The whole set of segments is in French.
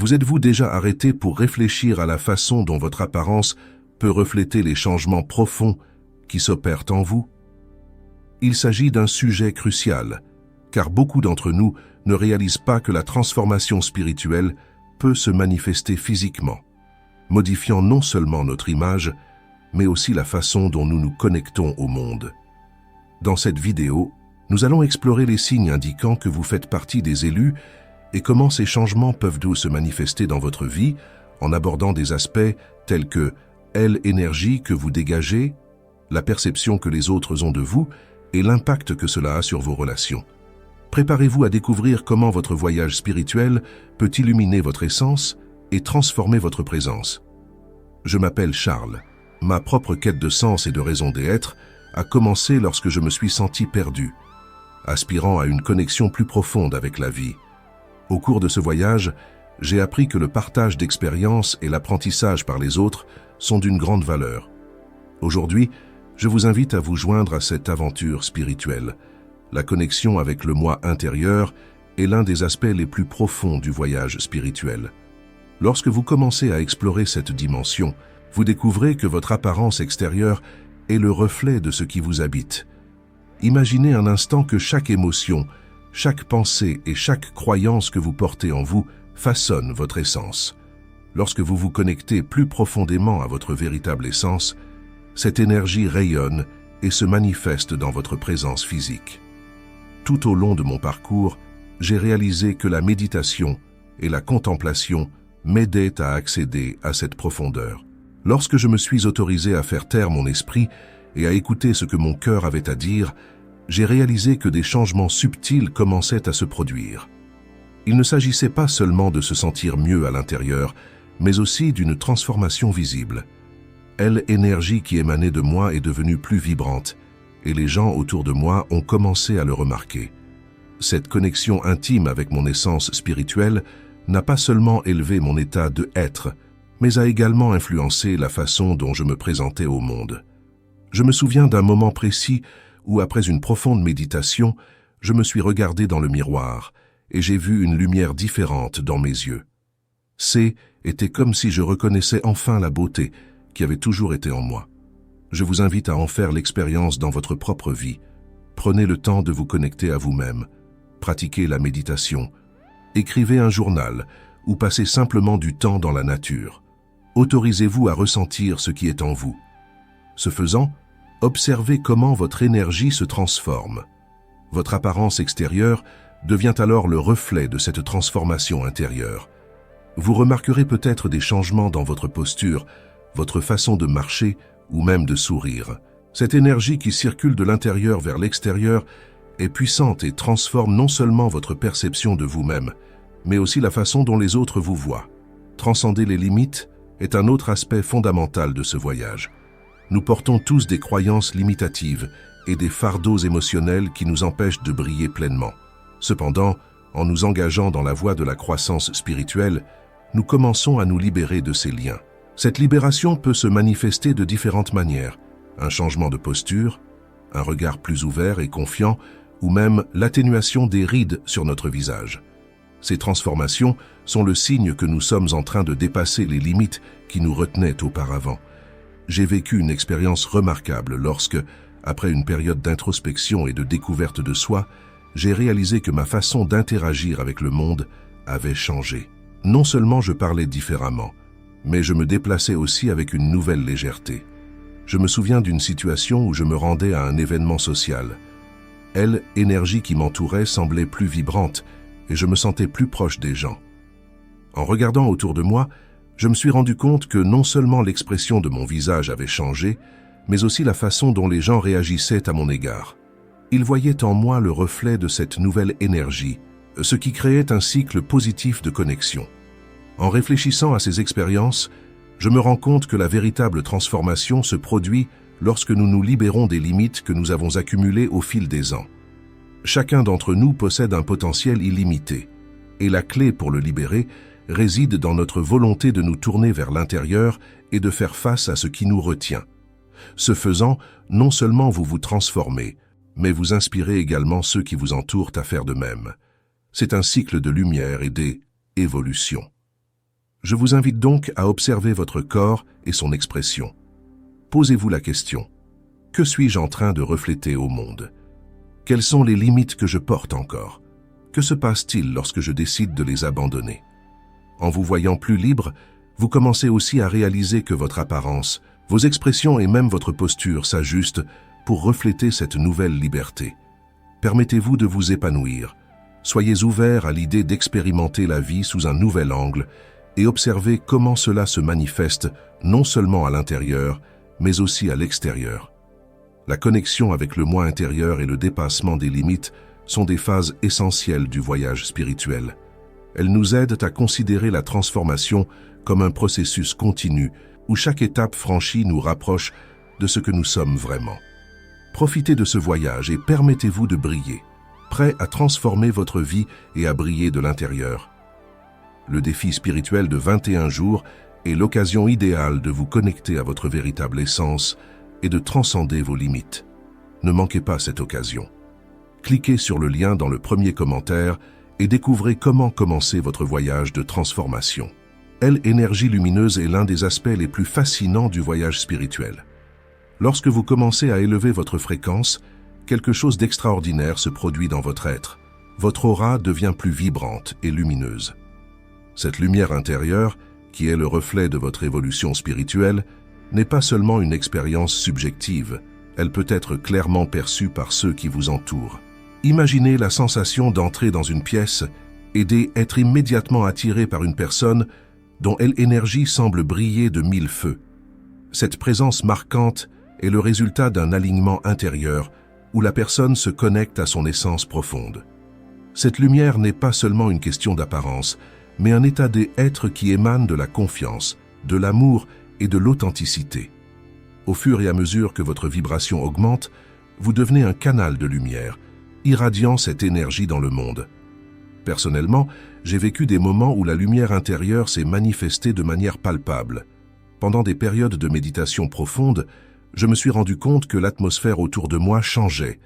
Vous êtes-vous déjà arrêté pour réfléchir à la façon dont votre apparence peut refléter les changements profonds qui s'opèrent en vous? Il s'agit d'un sujet crucial, car beaucoup d'entre nous ne réalisent pas que la transformation spirituelle peut se manifester physiquement, modifiant non seulement notre image, mais aussi la façon dont nous nous connectons au monde. Dans cette vidéo, nous allons explorer les signes indiquant que vous faites partie des élus et comment ces changements peuvent se manifester dans votre vie en abordant des aspects tels que l'énergie que vous dégagez, la perception que les autres ont de vous et l'impact que cela a sur vos relations. Préparez-vous à découvrir comment votre voyage spirituel peut illuminer votre essence et transformer votre présence. Je m'appelle Charles. Ma propre quête de sens et de raison d'être a commencé lorsque je me suis senti perdu, aspirant à une connexion plus profonde avec la vie. Au cours de ce voyage, j'ai appris que le partage d'expériences et l'apprentissage par les autres sont d'une grande valeur. Aujourd'hui, je vous invite à vous joindre à cette aventure spirituelle. La connexion avec le moi intérieur est l'un des aspects les plus profonds du voyage spirituel. Lorsque vous commencez à explorer cette dimension, vous découvrez que votre apparence extérieure est le reflet de ce qui vous habite. Imaginez un instant que chaque émotion, chaque pensée et chaque croyance que vous portez en vous façonne votre essence. Lorsque vous vous connectez plus profondément à votre véritable essence, cette énergie rayonne et se manifeste dans votre présence physique. Tout au long de mon parcours, j'ai réalisé que la méditation et la contemplation m'aidaient à accéder à cette profondeur. Lorsque je me suis autorisé à faire taire mon esprit et à écouter ce que mon cœur avait à dire, j'ai réalisé que des changements subtils commençaient à se produire. Il ne s'agissait pas seulement de se sentir mieux à l'intérieur, mais aussi d'une transformation visible. L'énergie qui émanait de moi est devenue plus vibrante, et les gens autour de moi ont commencé à le remarquer. Cette connexion intime avec mon essence spirituelle n'a pas seulement élevé mon état de être, mais a également influencé la façon dont je me présentais au monde. Je me souviens d'un moment précis où, après une profonde méditation, je me suis regardé dans le miroir et j'ai vu une lumière différente dans mes yeux. C'était comme si je reconnaissais enfin la beauté qui avait toujours été en moi. Je vous invite à en faire l'expérience dans votre propre vie. Prenez le temps de vous connecter à vous-même, pratiquez la méditation, écrivez un journal ou passez simplement du temps dans la nature. Autorisez-vous à ressentir ce qui est en vous. Ce faisant, observez comment votre énergie se transforme. Votre apparence extérieure devient alors le reflet de cette transformation intérieure. Vous remarquerez peut-être des changements dans votre posture, votre façon de marcher ou même de sourire. Cette énergie qui circule de l'intérieur vers l'extérieur est puissante et transforme non seulement votre perception de vous-même, mais aussi la façon dont les autres vous voient. Transcender les limites est un autre aspect fondamental de ce voyage. Nous portons tous des croyances limitatives et des fardeaux émotionnels qui nous empêchent de briller pleinement. Cependant, en nous engageant dans la voie de la croissance spirituelle, nous commençons à nous libérer de ces liens. Cette libération peut se manifester de différentes manières. Un changement de posture, un regard plus ouvert et confiant, ou même l'atténuation des rides sur notre visage. Ces transformations sont le signe que nous sommes en train de dépasser les limites qui nous retenaient auparavant. J'ai vécu une expérience remarquable lorsque, après une période d'introspection et de découverte de soi, j'ai réalisé que ma façon d'interagir avec le monde avait changé. Non seulement je parlais différemment, mais je me déplaçais aussi avec une nouvelle légèreté. Je me souviens d'une situation où je me rendais à un événement social. L'énergie qui m'entourait semblait plus vibrante et je me sentais plus proche des gens. En regardant autour de moi, je me suis rendu compte que non seulement l'expression de mon visage avait changé, mais aussi la façon dont les gens réagissaient à mon égard. Ils voyaient en moi le reflet de cette nouvelle énergie, ce qui créait un cycle positif de connexion. En réfléchissant à ces expériences, je me rends compte que la véritable transformation se produit lorsque nous nous libérons des limites que nous avons accumulées au fil des ans. Chacun d'entre nous possède un potentiel illimité, et la clé pour le libérer réside dans notre volonté de nous tourner vers l'intérieur et de faire face à ce qui nous retient. Ce faisant, non seulement vous vous transformez, mais vous inspirez également ceux qui vous entourent à faire de même. C'est un cycle de lumière et d'évolution. Je vous invite donc à observer votre corps et son expression. Posez-vous la question: que suis-je en train de refléter au monde? Quelles sont les limites que je porte encore? Que se passe-t-il lorsque je décide de les abandonner? En vous voyant plus libre, vous commencez aussi à réaliser que votre apparence, vos expressions et même votre posture s'ajustent pour refléter cette nouvelle liberté. Permettez-vous de vous épanouir. Soyez ouvert à l'idée d'expérimenter la vie sous un nouvel angle et observez comment cela se manifeste non seulement à l'intérieur, mais aussi à l'extérieur. La connexion avec le moi intérieur et le dépassement des limites sont des phases essentielles du voyage spirituel. Elles nous aident à considérer la transformation comme un processus continu où chaque étape franchie nous rapproche de ce que nous sommes vraiment. Profitez de ce voyage et permettez-vous de briller, prêt à transformer votre vie et à briller de l'intérieur. Le défi spirituel de 21 jours est l'occasion idéale de vous connecter à votre véritable essence et de transcender vos limites. Ne manquez pas cette occasion. Cliquez sur le lien dans le premier commentaire et découvrez comment commencer votre voyage de transformation. L'énergie lumineuse est l'un des aspects les plus fascinants du voyage spirituel. Lorsque vous commencez à élever votre fréquence, quelque chose d'extraordinaire se produit dans votre être. Votre aura devient plus vibrante et lumineuse. Cette lumière intérieure, qui est le reflet de votre évolution spirituelle, n'est pas seulement une expérience subjective, elle peut être clairement perçue par ceux qui vous entourent. Imaginez la sensation d'entrer dans une pièce et d'être immédiatement attiré par une personne dont l'énergie semble briller de mille feux. Cette présence marquante est le résultat d'un alignement intérieur où la personne se connecte à son essence profonde. Cette lumière n'est pas seulement une question d'apparence, mais un état d'être qui émane de la confiance, de l'amour et de l'authenticité. Au fur et à mesure que votre vibration augmente, vous devenez un canal de lumière, irradiant cette énergie dans le monde. Personnellement, j'ai vécu des moments où la lumière intérieure s'est manifestée de manière palpable. Pendant des périodes de méditation profonde, je me suis rendu compte que l'atmosphère autour de moi changeait.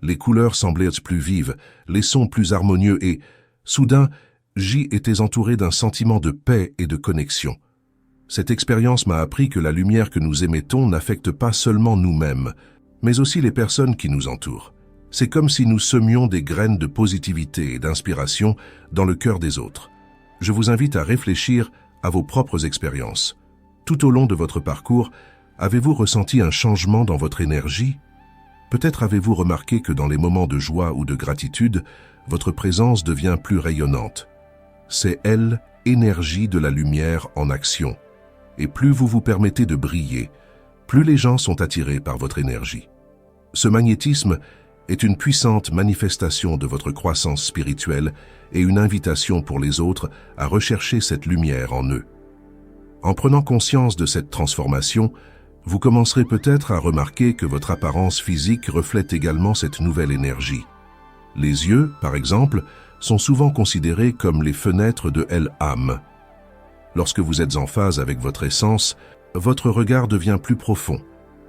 Les couleurs semblaient être plus vives, les sons plus harmonieux et, soudain, j'y étais entouré d'un sentiment de paix et de connexion. Cette expérience m'a appris que la lumière que nous émettons n'affecte pas seulement nous-mêmes, mais aussi les personnes qui nous entourent. C'est comme si nous semions des graines de positivité et d'inspiration dans le cœur des autres. Je vous invite à réfléchir à vos propres expériences. Tout au long de votre parcours, avez-vous ressenti un changement dans votre énergie? Peut-être avez-vous remarqué que dans les moments de joie ou de gratitude, votre présence devient plus rayonnante. C'est l'énergie de la lumière en action. Et plus vous vous permettez de briller, plus les gens sont attirés par votre énergie. Ce magnétisme est une puissante manifestation de votre croissance spirituelle et une invitation pour les autres à rechercher cette lumière en eux. En prenant conscience de cette transformation, vous commencerez peut-être à remarquer que votre apparence physique reflète également cette nouvelle énergie. Les yeux, par exemple, sont souvent considérés comme les fenêtres de l'âme. Lorsque vous êtes en phase avec votre essence, votre regard devient plus profond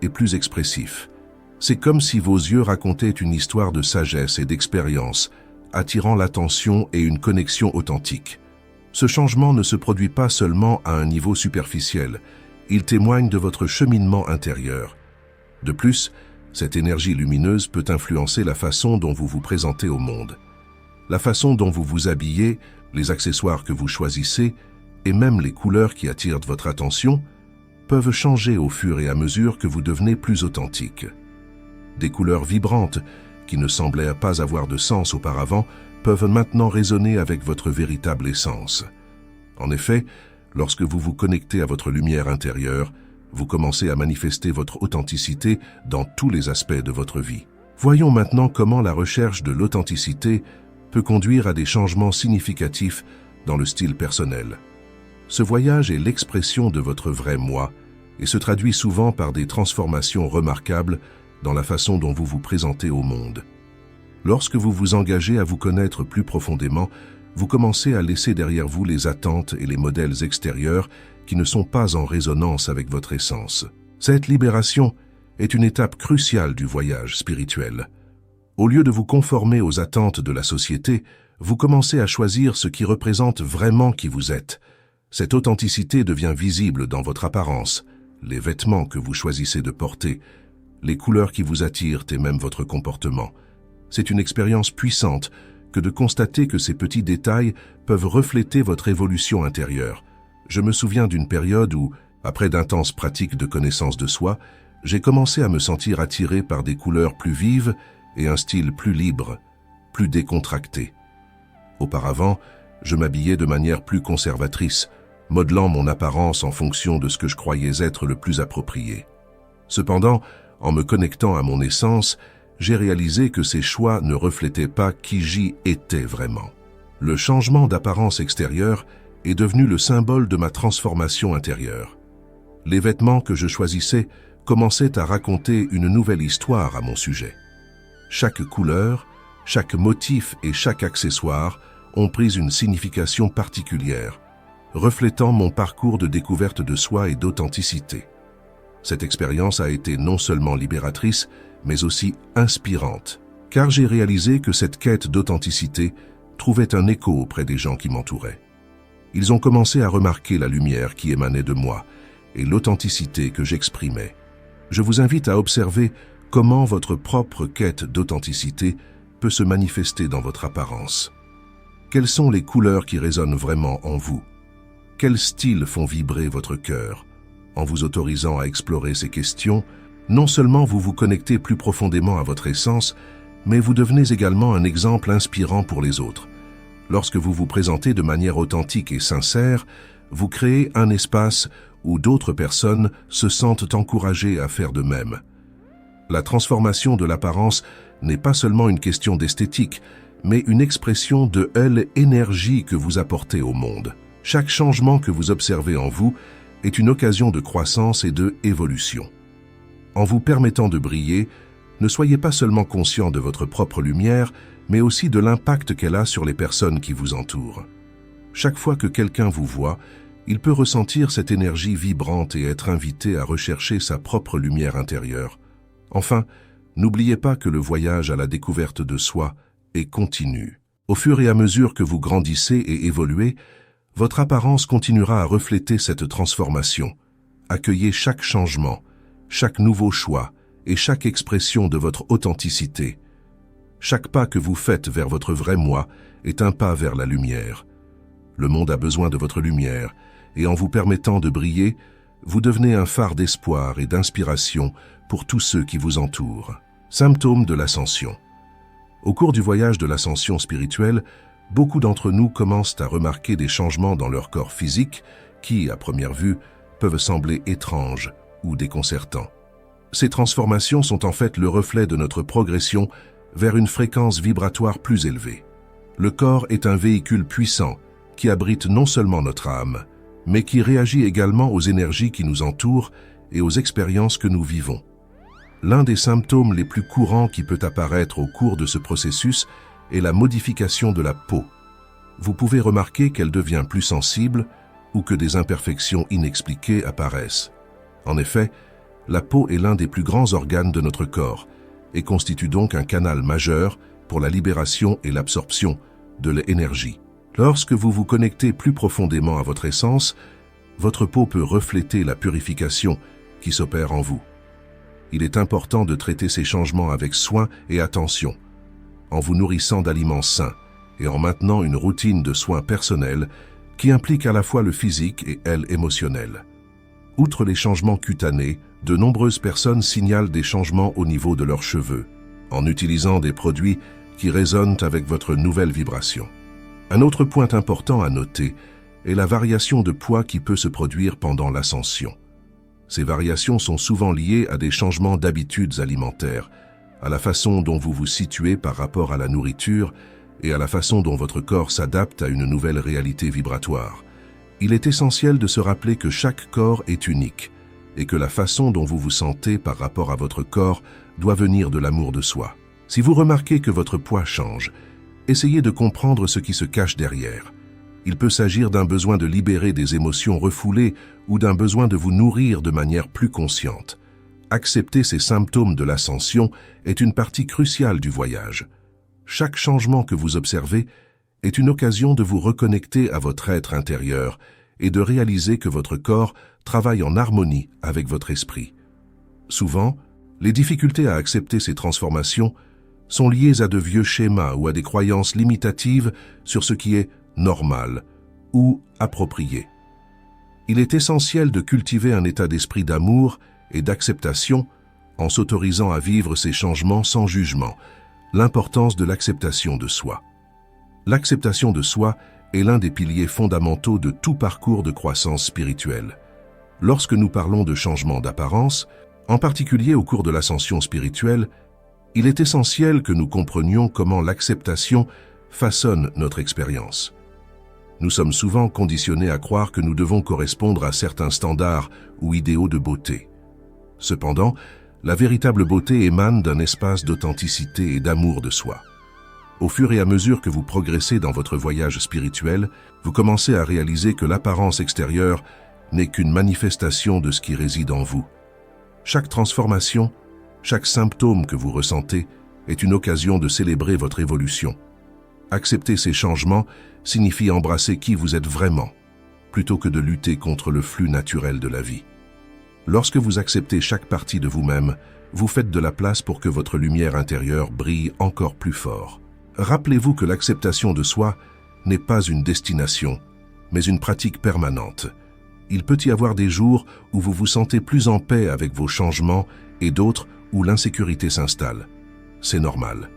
et plus expressif. C'est comme si vos yeux racontaient une histoire de sagesse et d'expérience, attirant l'attention et une connexion authentique. Ce changement ne se produit pas seulement à un niveau superficiel, il témoigne de votre cheminement intérieur. De plus, cette énergie lumineuse peut influencer la façon dont vous vous présentez au monde. La façon dont vous vous habillez, les accessoires que vous choisissez, et même les couleurs qui attirent votre attention, peuvent changer au fur et à mesure que vous devenez plus authentique. Des couleurs vibrantes, qui ne semblaient pas avoir de sens auparavant, peuvent maintenant résonner avec votre véritable essence. En effet, lorsque vous vous connectez à votre lumière intérieure, vous commencez à manifester votre authenticité dans tous les aspects de votre vie. Voyons maintenant comment la recherche de l'authenticité peut conduire à des changements significatifs dans le style personnel. Ce voyage est l'expression de votre vrai moi et se traduit souvent par des transformations remarquables dans la façon dont vous vous présentez au monde. Lorsque vous vous engagez à vous connaître plus profondément, vous commencez à laisser derrière vous les attentes et les modèles extérieurs qui ne sont pas en résonance avec votre essence. Cette libération est une étape cruciale du voyage spirituel. Au lieu de vous conformer aux attentes de la société, vous commencez à choisir ce qui représente vraiment qui vous êtes. Cette authenticité devient visible dans votre apparence, les vêtements que vous choisissez de porter, les couleurs qui vous attirent et même votre comportement. C'est une expérience puissante que de constater que ces petits détails peuvent refléter votre évolution intérieure. Je me souviens d'une période où, après d'intenses pratiques de connaissance de soi, j'ai commencé à me sentir attiré par des couleurs plus vives et un style plus libre, plus décontracté. Auparavant, je m'habillais de manière plus conservatrice, modelant mon apparence en fonction de ce que je croyais être le plus approprié. Cependant, en me connectant à mon essence, j'ai réalisé que ces choix ne reflétaient pas qui j'y étais vraiment. Le changement d'apparence extérieure est devenu le symbole de ma transformation intérieure. Les vêtements que je choisissais commençaient à raconter une nouvelle histoire à mon sujet. Chaque couleur, chaque motif et chaque accessoire ont pris une signification particulière, reflétant mon parcours de découverte de soi et d'authenticité. Cette expérience a été non seulement libératrice, mais aussi inspirante, car j'ai réalisé que cette quête d'authenticité trouvait un écho auprès des gens qui m'entouraient. Ils ont commencé à remarquer la lumière qui émanait de moi et l'authenticité que j'exprimais. Je vous invite à observer comment votre propre quête d'authenticité peut se manifester dans votre apparence. Quelles sont les couleurs qui résonnent vraiment en vous? Quels styles font vibrer votre cœur? En vous autorisant à explorer ces questions, non seulement vous vous connectez plus profondément à votre essence, mais vous devenez également un exemple inspirant pour les autres. Lorsque vous vous présentez de manière authentique et sincère, vous créez un espace où d'autres personnes se sentent encouragées à faire de même. La transformation de l'apparence n'est pas seulement une question d'esthétique, mais une expression de l'énergie que vous apportez au monde. Chaque changement que vous observez en vous est une occasion de croissance et de évolution. En vous permettant de briller, ne soyez pas seulement conscient de votre propre lumière, mais aussi de l'impact qu'elle a sur les personnes qui vous entourent. Chaque fois que quelqu'un vous voit, il peut ressentir cette énergie vibrante et être invité à rechercher sa propre lumière intérieure. Enfin, n'oubliez pas que le voyage à la découverte de soi est continu. Au fur et à mesure que vous grandissez et évoluez, votre apparence continuera à refléter cette transformation. Accueillez chaque changement, chaque nouveau choix et chaque expression de votre authenticité. Chaque pas que vous faites vers votre vrai moi est un pas vers la lumière. Le monde a besoin de votre lumière, et en vous permettant de briller, vous devenez un phare d'espoir et d'inspiration pour tous ceux qui vous entourent. Symptômes de l'ascension. Au cours du voyage de l'ascension spirituelle, beaucoup d'entre nous commencent à remarquer des changements dans leur corps physique qui, à première vue, peuvent sembler étranges ou déconcertants. Ces transformations sont en fait le reflet de notre progression vers une fréquence vibratoire plus élevée. Le corps est un véhicule puissant qui abrite non seulement notre âme, mais qui réagit également aux énergies qui nous entourent et aux expériences que nous vivons. L'un des symptômes les plus courants qui peut apparaître au cours de ce processus est la modification de la peau. Vous pouvez remarquer qu'elle devient plus sensible ou que des imperfections inexpliquées apparaissent. En effet, la peau est l'un des plus grands organes de notre corps et constitue donc un canal majeur pour la libération et l'absorption de l'énergie. Lorsque vous vous connectez plus profondément à votre essence, votre peau peut refléter la purification qui s'opère en vous. Il est important de traiter ces changements avec soin et attention, en vous nourrissant d'aliments sains et en maintenant une routine de soins personnels qui implique à la fois le physique et l'émotionnel. Outre les changements cutanés, de nombreuses personnes signalent des changements au niveau de leurs cheveux, en utilisant des produits qui résonnent avec votre nouvelle vibration. Un autre point important à noter est la variation de poids qui peut se produire pendant l'ascension. Ces variations sont souvent liées à des changements d'habitudes alimentaires, à la façon dont vous vous situez par rapport à la nourriture et à la façon dont votre corps s'adapte à une nouvelle réalité vibratoire. Il est essentiel de se rappeler que chaque corps est unique et que la façon dont vous vous sentez par rapport à votre corps doit venir de l'amour de soi. Si vous remarquez que votre poids change, essayez de comprendre ce qui se cache derrière. Il peut s'agir d'un besoin de libérer des émotions refoulées ou d'un besoin de vous nourrir de manière plus consciente. Accepter ces symptômes de l'ascension est une partie cruciale du voyage. Chaque changement que vous observez est une occasion de vous reconnecter à votre être intérieur et de réaliser que votre corps travaille en harmonie avec votre esprit. Souvent, les difficultés à accepter ces transformations sont liées à de vieux schémas ou à des croyances limitatives sur ce qui est normal ou approprié. Il est essentiel de cultiver un état d'esprit d'amour et d'acceptation en s'autorisant à vivre ces changements sans jugement. L'importance de l'acceptation de soi. L'acceptation de soi est l'un des piliers fondamentaux de tout parcours de croissance spirituelle. Lorsque nous parlons de changement d'apparence, en particulier au cours de l'ascension spirituelle, il est essentiel que nous comprenions comment l'acceptation façonne notre expérience. Nous sommes souvent conditionnés à croire que nous devons correspondre à certains standards ou idéaux de beauté. Cependant, la véritable beauté émane d'un espace d'authenticité et d'amour de soi. Au fur et à mesure que vous progressez dans votre voyage spirituel, vous commencez à réaliser que l'apparence extérieure n'est qu'une manifestation de ce qui réside en vous. Chaque transformation, chaque symptôme que vous ressentez est une occasion de célébrer votre évolution. Accepter ces changements signifie embrasser qui vous êtes vraiment, plutôt que de lutter contre le flux naturel de la vie. Lorsque vous acceptez chaque partie de vous-même, vous faites de la place pour que votre lumière intérieure brille encore plus fort. Rappelez-vous que l'acceptation de soi n'est pas une destination, mais une pratique permanente. Il peut y avoir des jours où vous vous sentez plus en paix avec vos changements et d'autres où l'insécurité s'installe. C'est normal.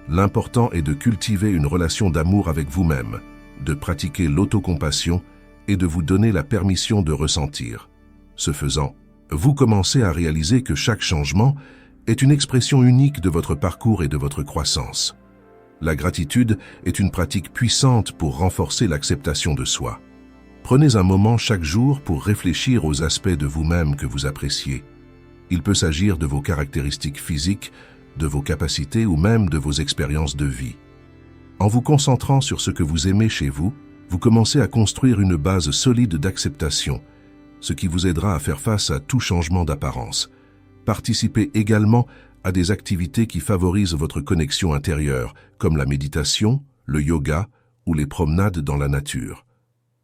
L'important est de cultiver une relation d'amour avec vous-même, de pratiquer l'autocompassion et de vous donner la permission de ressentir. Ce faisant, vous commencez à réaliser que chaque changement est une expression unique de votre parcours et de votre croissance. La gratitude est une pratique puissante pour renforcer l'acceptation de soi. Prenez un moment chaque jour pour réfléchir aux aspects de vous-même que vous appréciez. Il peut s'agir de vos caractéristiques physiques, de vos capacités ou même de vos expériences de vie. En vous concentrant sur ce que vous aimez chez vous, vous commencez à construire une base solide d'acceptation, ce qui vous aidera à faire face à tout changement d'apparence. Participez également à des activités qui favorisent votre connexion intérieure, comme la méditation, le yoga ou les promenades dans la nature.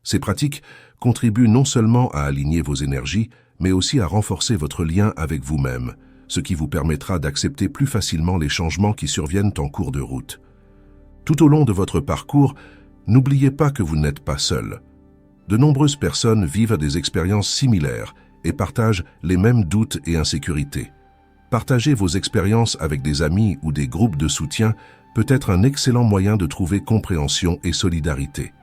Ces pratiques contribuent non seulement à aligner vos énergies, mais aussi à renforcer votre lien avec vous-même, ce qui vous permettra d'accepter plus facilement les changements qui surviennent en cours de route. Tout au long de votre parcours, n'oubliez pas que vous n'êtes pas seul. De nombreuses personnes vivent des expériences similaires et partagent les mêmes doutes et insécurités. Partager vos expériences avec des amis ou des groupes de soutien peut être un excellent moyen de trouver compréhension et solidarité.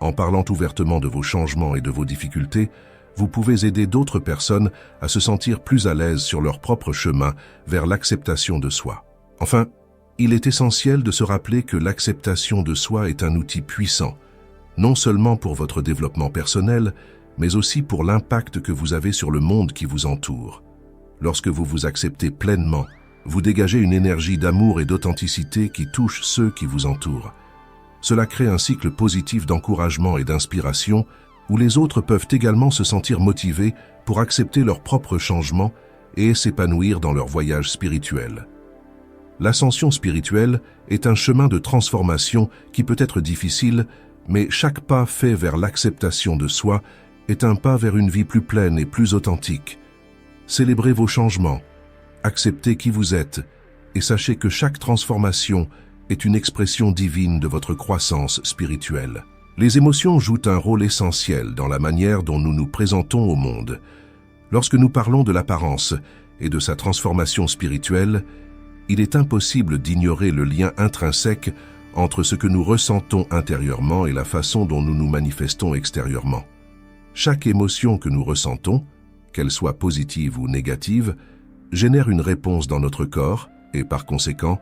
En parlant ouvertement de vos changements et de vos difficultés, vous pouvez aider d'autres personnes à se sentir plus à l'aise sur leur propre chemin vers l'acceptation de soi. Enfin, il est essentiel de se rappeler que l'acceptation de soi est un outil puissant, non seulement pour votre développement personnel, mais aussi pour l'impact que vous avez sur le monde qui vous entoure. Lorsque vous vous acceptez pleinement, vous dégagez une énergie d'amour et d'authenticité qui touche ceux qui vous entourent. Cela crée un cycle positif d'encouragement et d'inspiration où les autres peuvent également se sentir motivés pour accepter leurs propres changements et s'épanouir dans leur voyage spirituel. L'ascension spirituelle est un chemin de transformation qui peut être difficile, mais chaque pas fait vers l'acceptation de soi est un pas vers une vie plus pleine et plus authentique. Célébrez vos changements, acceptez qui vous êtes et sachez que chaque transformation est une expression divine de votre croissance spirituelle. Les émotions jouent un rôle essentiel dans la manière dont nous nous présentons au monde. Lorsque nous parlons de l'apparence et de sa transformation spirituelle, il est impossible d'ignorer le lien intrinsèque entre ce que nous ressentons intérieurement et la façon dont nous nous manifestons extérieurement. Chaque émotion que nous ressentons, qu'elle soit positive ou négative, génère une réponse dans notre corps et, par conséquent,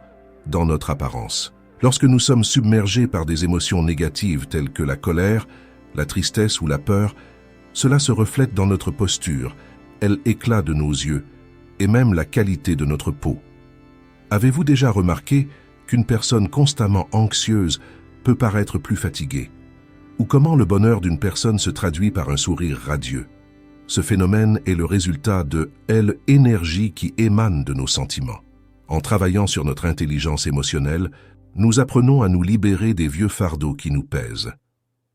dans notre apparence. Lorsque nous sommes submergés par des émotions négatives telles que la colère, la tristesse ou la peur, cela se reflète dans notre posture, l'éclat de nos yeux et même la qualité de notre peau. Avez-vous déjà remarqué qu'une personne constamment anxieuse peut paraître plus fatiguée? Ou comment le bonheur d'une personne se traduit par un sourire radieux? Ce phénomène est le résultat de l'énergie qui émane de nos sentiments. En travaillant sur notre intelligence émotionnelle, nous apprenons à nous libérer des vieux fardeaux qui nous pèsent.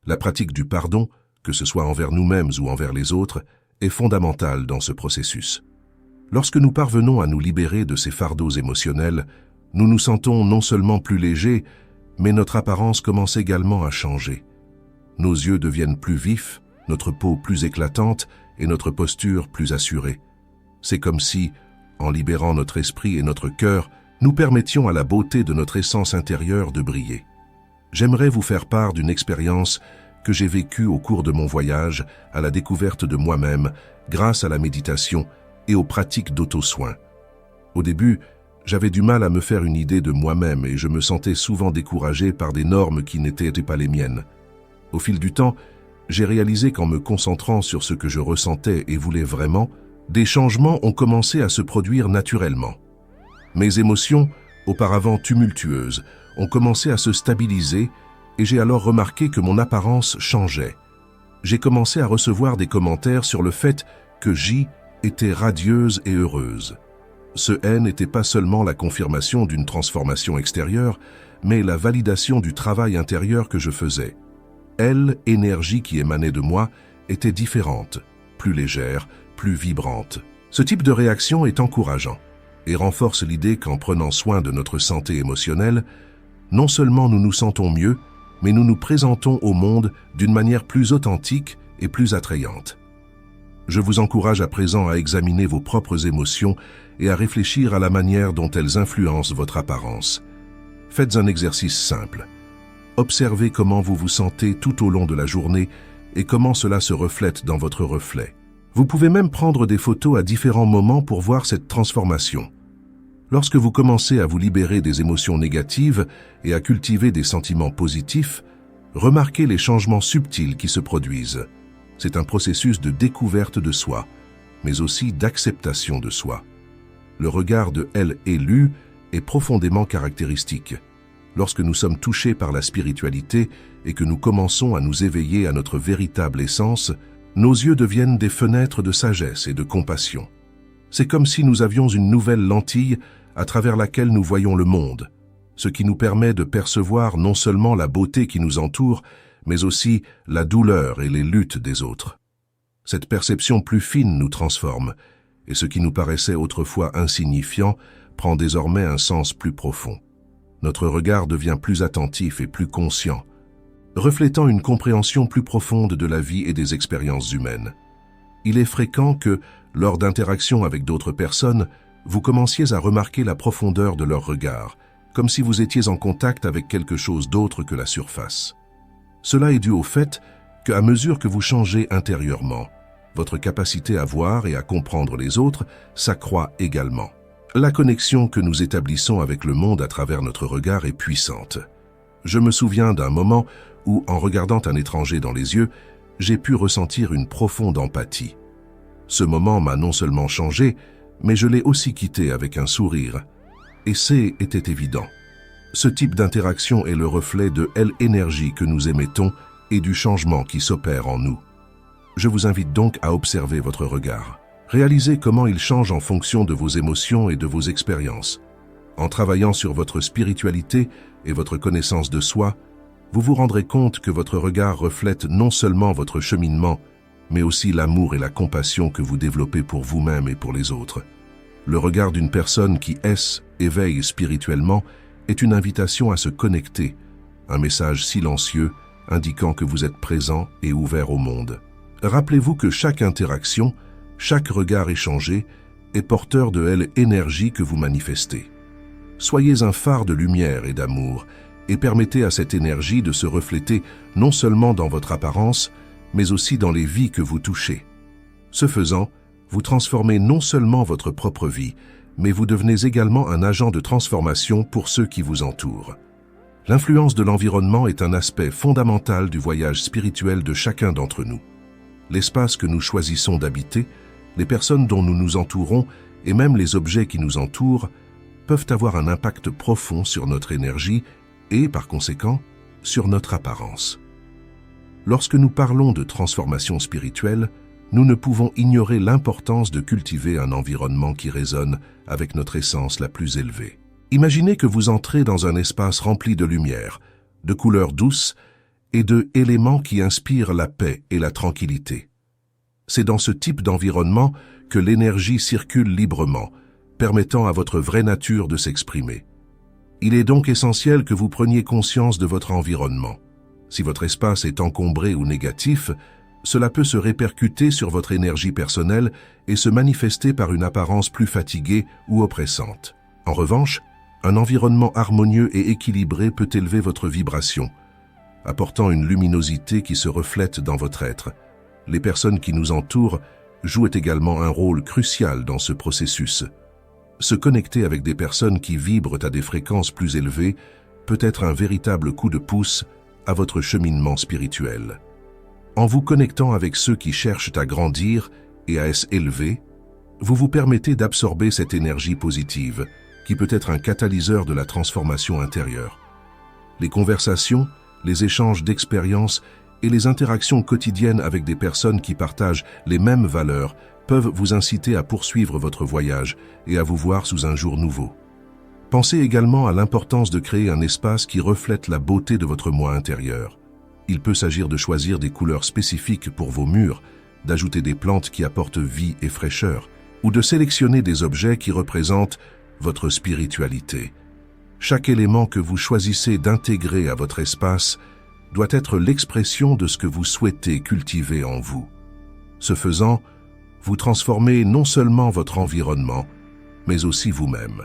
La pratique du pardon, que ce soit envers nous-mêmes ou envers les autres, est fondamentale dans ce processus. Lorsque nous parvenons à nous libérer de ces fardeaux émotionnels, nous nous sentons non seulement plus légers, mais notre apparence commence également à changer. Nos yeux deviennent plus vifs, notre peau plus éclatante et notre posture plus assurée. C'est comme si, en libérant notre esprit et notre cœur, nous permettions à la beauté de notre essence intérieure de briller. J'aimerais vous faire part d'une expérience que j'ai vécue au cours de mon voyage à la découverte de moi-même grâce à la méditation et aux pratiques d'auto-soin. Au début, j'avais du mal à me faire une idée de moi-même et je me sentais souvent découragé par des normes qui n'étaient pas les miennes. Au fil du temps, j'ai réalisé qu'en me concentrant sur ce que je ressentais et voulais vraiment, des changements ont commencé à se produire naturellement. Mes émotions, auparavant tumultueuses, ont commencé à se stabiliser et j'ai alors remarqué que mon apparence changeait. J'ai commencé à recevoir des commentaires sur le fait que J était radieuse et heureuse. Ce N n'était pas seulement la confirmation d'une transformation extérieure, mais la validation du travail intérieur que je faisais. L, énergie qui émanait de moi, était différente, plus légère, plus vibrante. Ce type de réaction est encourageant et renforce l'idée qu'en prenant soin de notre santé émotionnelle, non seulement nous nous sentons mieux, mais nous nous présentons au monde d'une manière plus authentique et plus attrayante. Je vous encourage à présent à examiner vos propres émotions et à réfléchir à la manière dont elles influencent votre apparence. Faites un exercice simple. Observez comment vous vous sentez tout au long de la journée et comment cela se reflète dans votre reflet. Vous pouvez même prendre des photos à différents moments pour voir cette transformation. Lorsque vous commencez à vous libérer des émotions négatives et à cultiver des sentiments positifs, remarquez les changements subtils qui se produisent. C'est un processus de découverte de soi, mais aussi d'acceptation de soi. Le regard de L élu est profondément caractéristique. Lorsque nous sommes touchés par la spiritualité et que nous commençons à nous éveiller à notre véritable essence, nos yeux deviennent des fenêtres de sagesse et de compassion. C'est comme si nous avions une nouvelle lentille à travers laquelle nous voyons le monde, ce qui nous permet de percevoir non seulement la beauté qui nous entoure, mais aussi la douleur et les luttes des autres. Cette perception plus fine nous transforme, et ce qui nous paraissait autrefois insignifiant prend désormais un sens plus profond. Notre regard devient plus attentif et plus conscient, reflétant une compréhension plus profonde de la vie et des expériences humaines. Il est fréquent que, lors d'interactions avec d'autres personnes, vous commenciez à remarquer la profondeur de leur regard, comme si vous étiez en contact avec quelque chose d'autre que la surface. Cela est dû au fait qu'à mesure que vous changez intérieurement, votre capacité à voir et à comprendre les autres s'accroît également. La connexion que nous établissons avec le monde à travers notre regard est puissante. Je me souviens d'un moment où, en regardant un étranger dans les yeux, j'ai pu ressentir une profonde empathie. Ce moment m'a non seulement changé, mais je l'ai aussi quitté avec un sourire. Et était évident. Ce type d'interaction est le reflet de l'énergie que nous émettons et du changement qui s'opère en nous. Je vous invite donc à observer votre regard. Réalisez comment il change en fonction de vos émotions et de vos expériences. En travaillant sur votre spiritualité et votre connaissance de soi, vous vous rendrez compte que votre regard reflète non seulement votre cheminement, mais aussi l'amour et la compassion que vous développez pour vous-même et pour les autres. Le regard d'une personne qui éveille spirituellement est une invitation à se connecter, un message silencieux indiquant que vous êtes présent et ouvert au monde. Rappelez-vous que chaque interaction, chaque regard échangé est porteur de l'énergie que vous manifestez. Soyez un phare de lumière et d'amour et permettez à cette énergie de se refléter non seulement dans votre apparence, mais aussi dans les vies que vous touchez. Ce faisant, vous transformez non seulement votre propre vie, mais vous devenez également un agent de transformation pour ceux qui vous entourent. L'influence de l'environnement est un aspect fondamental du voyage spirituel de chacun d'entre nous. L'espace que nous choisissons d'habiter, les personnes dont nous nous entourons et même les objets qui nous entourent peuvent avoir un impact profond sur notre énergie et, par conséquent, sur notre apparence. Lorsque nous parlons de transformation spirituelle, nous ne pouvons ignorer l'importance de cultiver un environnement qui résonne avec notre essence la plus élevée. Imaginez que vous entrez dans un espace rempli de lumière, de couleurs douces et de éléments qui inspirent la paix et la tranquillité. C'est dans ce type d'environnement que l'énergie circule librement, permettant à votre vraie nature de s'exprimer. Il est donc essentiel que vous preniez conscience de votre environnement. Si votre espace est encombré ou négatif, cela peut se répercuter sur votre énergie personnelle et se manifester par une apparence plus fatiguée ou oppressante. En revanche, un environnement harmonieux et équilibré peut élever votre vibration, apportant une luminosité qui se reflète dans votre être. Les personnes qui nous entourent jouent également un rôle crucial dans ce processus. Se connecter avec des personnes qui vibrent à des fréquences plus élevées peut être un véritable coup de pouce à votre cheminement spirituel. En vous connectant avec ceux qui cherchent à grandir et à s'élever, vous vous permettez d'absorber cette énergie positive qui peut être un catalyseur de la transformation intérieure. Les conversations, les échanges d'expériences et les interactions quotidiennes avec des personnes qui partagent les mêmes valeurs peuvent vous inciter à poursuivre votre voyage et à vous voir sous un jour nouveau. Pensez également à l'importance de créer un espace qui reflète la beauté de votre moi intérieur. Il peut s'agir de choisir des couleurs spécifiques pour vos murs, d'ajouter des plantes qui apportent vie et fraîcheur, ou de sélectionner des objets qui représentent votre spiritualité. Chaque élément que vous choisissez d'intégrer à votre espace doit être l'expression de ce que vous souhaitez cultiver en vous. Ce faisant, vous transformez non seulement votre environnement, mais aussi vous-même.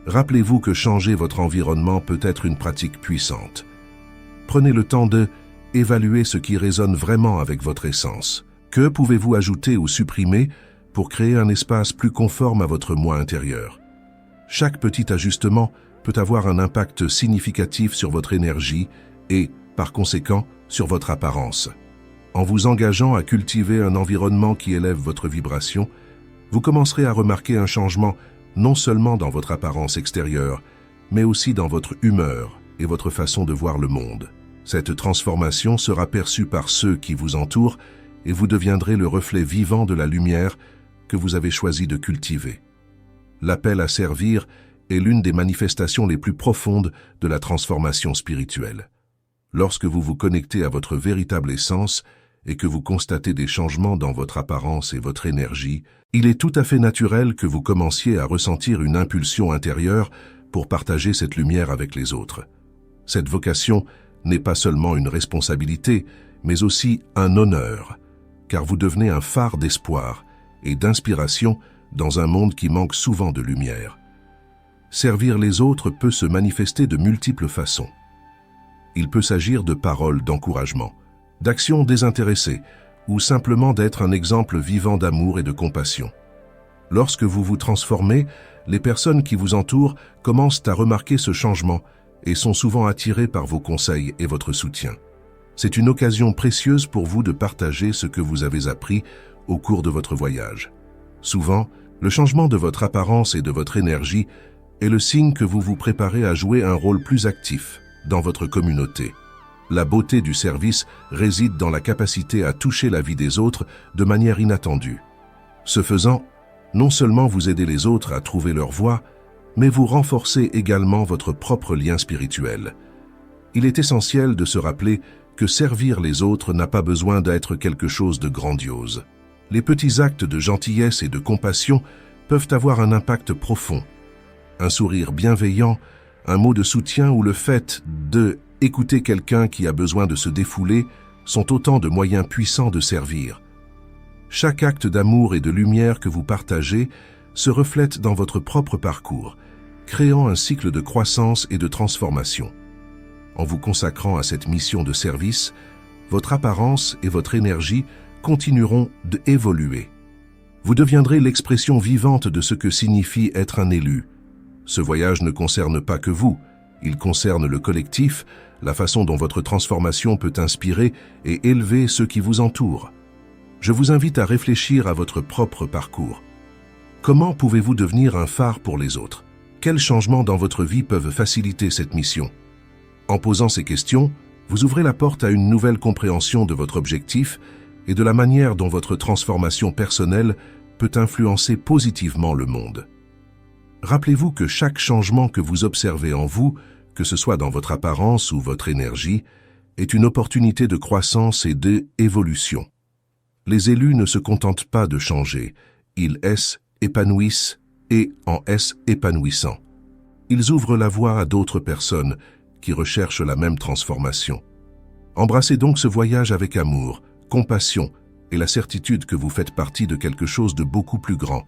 Rappelez-vous que changer votre environnement peut être une pratique puissante. Prenez le temps de évaluer ce qui résonne vraiment avec votre essence. Que pouvez-vous ajouter ou supprimer pour créer un espace plus conforme à votre moi intérieur? Chaque petit ajustement peut avoir un impact significatif sur votre énergie et, par conséquent, sur votre apparence. En vous engageant à cultiver un environnement qui élève votre vibration, vous commencerez à remarquer un changement non seulement dans votre apparence extérieure, mais aussi dans votre humeur et votre façon de voir le monde. Cette transformation sera perçue par ceux qui vous entourent et vous deviendrez le reflet vivant de la lumière que vous avez choisi de cultiver. L'appel à servir est l'une des manifestations les plus profondes de la transformation spirituelle. Lorsque vous vous connectez à votre véritable essence et que vous constatez des changements dans votre apparence et votre énergie, il est tout à fait naturel que vous commenciez à ressentir une impulsion intérieure pour partager cette lumière avec les autres. Cette vocation n'est pas seulement une responsabilité, mais aussi un honneur, car vous devenez un phare d'espoir et d'inspiration dans un monde qui manque souvent de lumière. Servir les autres peut se manifester de multiples façons. Il peut s'agir de paroles d'encouragement, d'actions désintéressées, ou simplement d'être un exemple vivant d'amour et de compassion. Lorsque vous vous transformez, les personnes qui vous entourent commencent à remarquer ce changement et sont souvent attirées par vos conseils et votre soutien. C'est une occasion précieuse pour vous de partager ce que vous avez appris au cours de votre voyage. Souvent, le changement de votre apparence et de votre énergie est le signe que vous vous préparez à jouer un rôle plus actif dans votre communauté. La beauté du service réside dans la capacité à toucher la vie des autres de manière inattendue. Ce faisant, non seulement vous aidez les autres à trouver leur voie, mais vous renforcez également votre propre lien spirituel. Il est essentiel de se rappeler que servir les autres n'a pas besoin d'être quelque chose de grandiose. Les petits actes de gentillesse et de compassion peuvent avoir un impact profond. Un sourire bienveillant, un mot de soutien ou le fait de écouter quelqu'un qui a besoin de se défouler sont autant de moyens puissants de servir. Chaque acte d'amour et de lumière que vous partagez se reflète dans votre propre parcours, créant un cycle de croissance et de transformation. En vous consacrant à cette mission de service, votre apparence et votre énergie continueront d'évoluer. Vous deviendrez l'expression vivante de ce que signifie être un élu. Ce voyage ne concerne pas que vous, il concerne le collectif, la façon dont votre transformation peut inspirer et élever ceux qui vous entourent. Je vous invite à réfléchir à votre propre parcours. Comment pouvez-vous devenir un phare pour les autres? Quels changements dans votre vie peuvent faciliter cette mission? En posant ces questions, vous ouvrez la porte à une nouvelle compréhension de votre objectif et de la manière dont votre transformation personnelle peut influencer positivement le monde. Rappelez-vous que chaque changement que vous observez en vous, que ce soit dans votre apparence ou votre énergie, est une opportunité de croissance et d'évolution. Les élus ne se contentent pas de changer, ils épanouissent et en épanouissant. Ils ouvrent la voie à d'autres personnes qui recherchent la même transformation. Embrassez donc ce voyage avec amour, compassion et la certitude que vous faites partie de quelque chose de beaucoup plus grand.